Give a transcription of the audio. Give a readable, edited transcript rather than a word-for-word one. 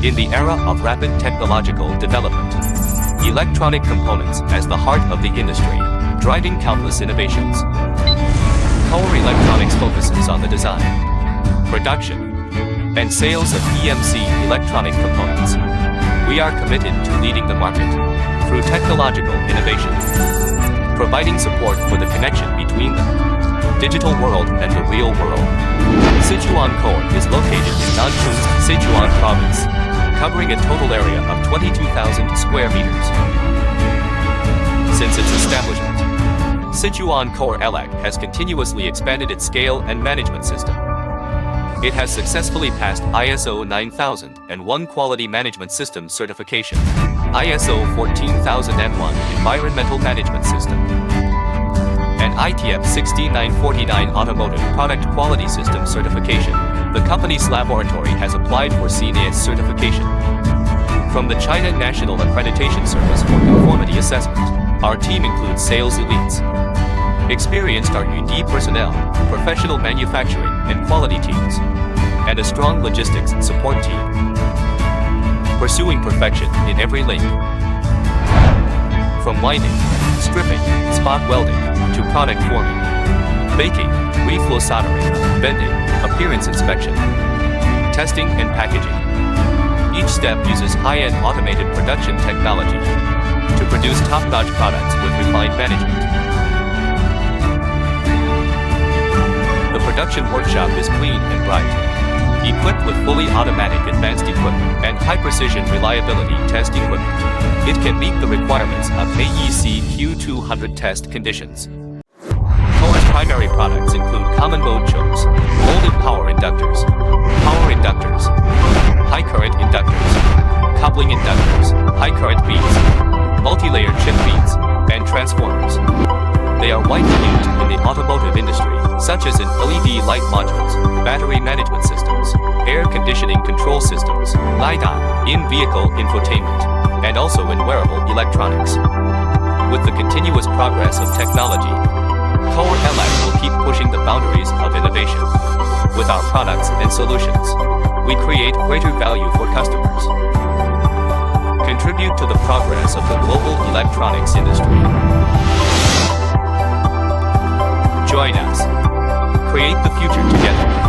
In the era of rapid technological development, electronic components as the heart of the industry, driving countless innovations. Koher Electronics focuses on the design, production, and sales of EMC electronic components. We are committed to leading the market through technological innovation, providing support for the connection between the digital world and the real world. Sichuan Koher is located in Nanchung's Sichuan province, covering a total area of 22,000 square meters. Since its establishment, Sichuan KOHERelec has continuously expanded its scale and management system. It has successfully passed ISO 9001 Quality Management System certification, ISO 14001 Environmental Management System, and ITF 6949 Automotive Product Quality System certification. The company's laboratory has applied for CNAS certification from the China National Accreditation Service for Conformity Assessment. Our team includes sales elites, experienced R&D personnel, professional manufacturing and quality teams, and a strong logistics and support team, pursuing perfection in every link. From winding, stripping, spot welding, to product forming, baking, reflow soldering, bending, appearance inspection, testing and packaging. Each step uses high-end automated production technology to produce top-notch products with refined management. The production workshop is clean and bright, equipped with fully automatic advanced equipment and high-precision reliability test equipment. It can meet the requirements of AEC Q200 test conditions. Koher's primary products include common mode chokes, molded power inductors, high current inductors, coupling inductors, high current beads, multi-layered chip beads, and transformers. They are widely used in the automotive industry, such as in LED light modules, battery management systems, air conditioning control systems, LiDAR, in-vehicle infotainment, and also in wearable electronics. With the continuous progress of technology, KOHERelec will keep pushing the boundaries of innovation. With our products and solutions, we create greater value for customers, contribute to the progress of the global electronics industry. Join us. Create the future together.